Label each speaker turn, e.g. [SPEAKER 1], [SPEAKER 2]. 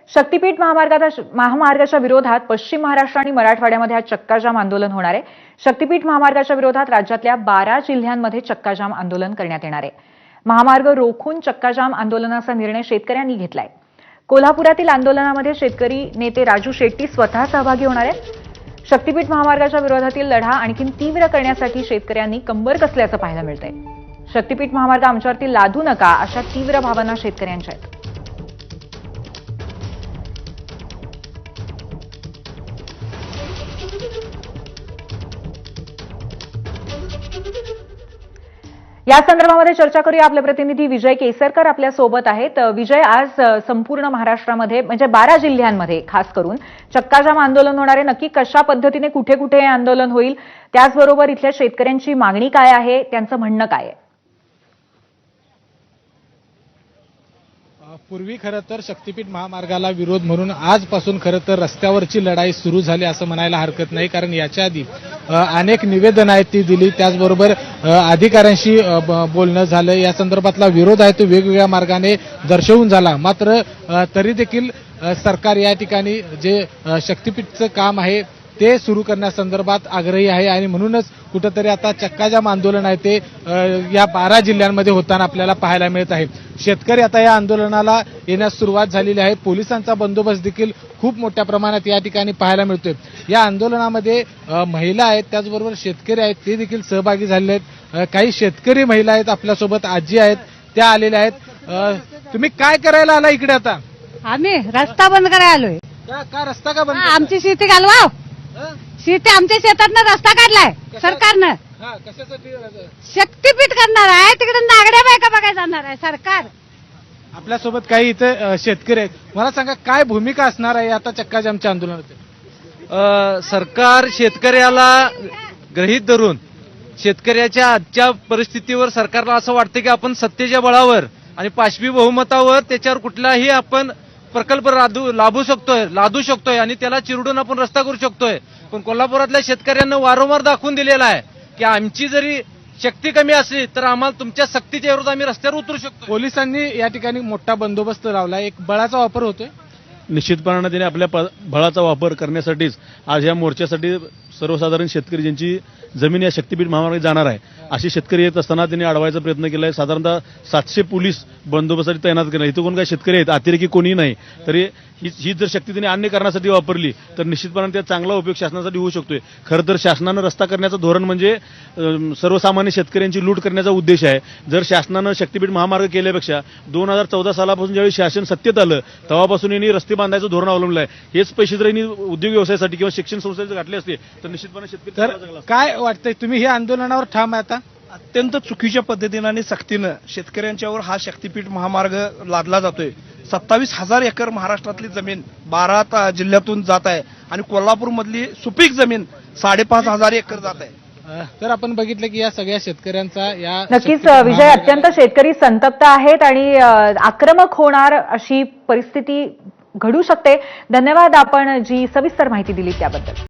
[SPEAKER 1] शक्तीपीठ महामार्गाच्या विरोधात पश्चिम महाराष्ट्र आणि मराठवाड्यामध्ये आज चक्काजाम आंदोलन होणार आहे। शक्तीपीठ महामार्गाच्या विरोधात राज्यातल्या 12 जिल्ह्यांमध्ये चक्काजाम आंदोलन करण्यात येणार आहे। महामार्ग रोखून चक्काजाम आंदोलनाचा निर्णय शेतकऱ्यांनी घेतलाय। कोल्हापुरातील आंदोलनामध्ये शेतकरी नेते राजू शेट्टी स्वतः सहभागी होणार आहेत। शक्तीपीठ महामार्गाच्या विरोधातील लढा आणखी तीव्र करण्यासाठी शेतकऱ्यांनी कंबर कसल्याचं पाहायला मिळतंय। शक्तीपीठ महामार्ग आमच्यावरती लादू नका अशा तीव्र भावना शेतकऱ्यांच्या आहेत। या संदर्भामध्ये चर्चा करूया। आपले प्रतिनिधी विजय केसरकर आपल्या सोबत आहेत। विजय, आज संपूर्ण महाराष्ट्रामध्ये म्हणजे 12 जिल्ह्यांमध्ये खास करून चक्काजाम आंदोलन होणार आहे। नक्की कशा पद्धतीने कुठे कुठे हे आंदोलन होईल, त्याचबरोबर इथल्या शेतकऱ्यांची मागणी काय आहे, त्यांचं म्हणणं काय आहे?
[SPEAKER 2] पूर्वी खरं तर शक्तीपीठ महामार्गाला विरोध म्हणून आजपासून खरं तर रस्त्यावरची लढाई सुरू झाली असं म्हणायला हरकत नाही, कारण याच्या आधी अनेक निवेदन आहेत ती दिली, त्याचबरोबर अधिकाऱ्यांशी बोलणं झालं। या संदर्भातला विरोध आहे तो वेगवेगळ्या मार्गाने दर्शवून झाला, मात्र तरी देखील सरकार या ठिकाणी जे शक्तीपीठचं काम आहे ते सुरू करण्यासंदर्भात आग्रही आहे आणि म्हणूनच कुठंतरी आता चक्काजाम आंदोलन आहे ते या 12 जिल्ह्यांमध्ये होताना आपल्याला पाहायला मिळत आहे। शेतकरी आता या आंदोलनाला येण्यास सुरुवात झालेली आहे। पोलिसांचा बंदोबस्त देखील खूप मोठ्या प्रमाणात या ठिकाणी पाहायला मिळतोय। या आंदोलनामध्ये महिला आहेत, त्याचबरोबर शेतकरी आहेत, ते देखील सहभागी झालेले आहेत। काही शेतकरी महिला आहेत आपल्यासोबत, आजी आहेत, त्या आलेल्या आहेत। तुम्ही काय करायला आला इकडे आता?
[SPEAKER 3] आम्ही रस्ता बंद करायला आलोय।
[SPEAKER 2] का रस्ता का बंद?
[SPEAKER 3] आमची शेती घालवाव, शेती आमच्या शेतातनं रस्ता काढलाय सरकारनं।
[SPEAKER 2] कशासाठी?
[SPEAKER 3] शक्तीपीठ करणार आहे, तिकडे नागड्या बायका बघायला जाणार आहे सरकार।
[SPEAKER 2] आपल्यासोबत काही इथं शेतकरी आहेत, मला सांगा काय भूमिका असणार आहे आता चक्काजामच्या आंदोलनात?
[SPEAKER 4] सरकार शेतकऱ्याला गृहीत धरून शेतकऱ्याच्या आजच्या परिस्थितीवर सरकारला असं वाटतं की आपण सत्तेच्या बळावर आणि पाशवी बहुमतावर त्याच्यावर कुठलाही आपण प्रकल्प लादू शकतोय आणि त्याला चिरडून आपण रस्ता करू शकतोय। पण कोल्हापुरातल्या शेतकऱ्यांना वारंवार दाखवून दिलेला आहे की आमची जरी शक्ती कमी असली तर आम्हाला तुमच्या सक्तीच्या विरोधात आम्ही रस्त्यावर उतरू शकतो।
[SPEAKER 2] पोलिसांनी या ठिकाणी मोठा बंदोबस्त लावला, एक बळाचा वापर होतोय।
[SPEAKER 5] निश्चितपणे त्याने आपल्या बळाचा वापर करण्यासाठीच आज या मोर्चासाठी सर्वसाधारण शेतकरी ज्यांची जमीन या शक्तीपीठ महामार्गात जाणार आहे असे शेतकरी येत असताना त्यांनी अडवायचा प्रयत्न केलाय। साधारणतः 700 पोलीस बंदोबस्तासाठी तैनात केले। इथं कोण काही शेतकरी आहेत, अतिरेकी कोणी नाही, तरी ही जर शक्ती त्यांनी अन्य करण्यासाठी वापरली तर निश्चितपणे त्याचा चांगला उपयोग शासनासाठी होऊ शकतोय। खरं तर शासनानं रस्ता करण्याचं धोरण म्हणजे सर्वसामान्य शेतकऱ्यांची लूट करण्याचा उद्देश आहे। जर शासनानं शक्तीपीठ महामार्ग केल्यापेक्षा 2014 सालापासून ज्यावेळी शासन सत्तेत आलं तेव्हापासून यांनी रस्ते बांधायचं धोरण अवलंबलं आहे। हेच पैसे जर यांनी उद्योग व्यवसायासाठी किंवा शिक्षण संस्थेचे घातले असते तर निश्चितपणे शेतकरी
[SPEAKER 2] तर काय वाटतंय, तुम्ही हे आंदोलनावर ठाम आहे आता?
[SPEAKER 6] अत्यंत चुकीच्या पद्धतीनं आणि सक्तीनं शेतकऱ्यांच्यावर हा शक्तीपीठ महामार्ग लादला जातोय। 27,000 एकर महाराष्ट्रातली जमीन 12 जिल्ह्यातून जात आहे आणि कोल्हापूर मधली सुपीक जमीन 5,500 एकर जात आहे।
[SPEAKER 2] तर आपण बघितलं की या सगळ्या शेतकऱ्यांचा या
[SPEAKER 1] नक्कीच विजय, अत्यंत शेतकरी संतप्त आहेत आणि आक्रमक होणार अशी परिस्थिती घडू शकते। धन्यवाद, आपण जी सविस्तर माहिती दिली त्याबद्दल।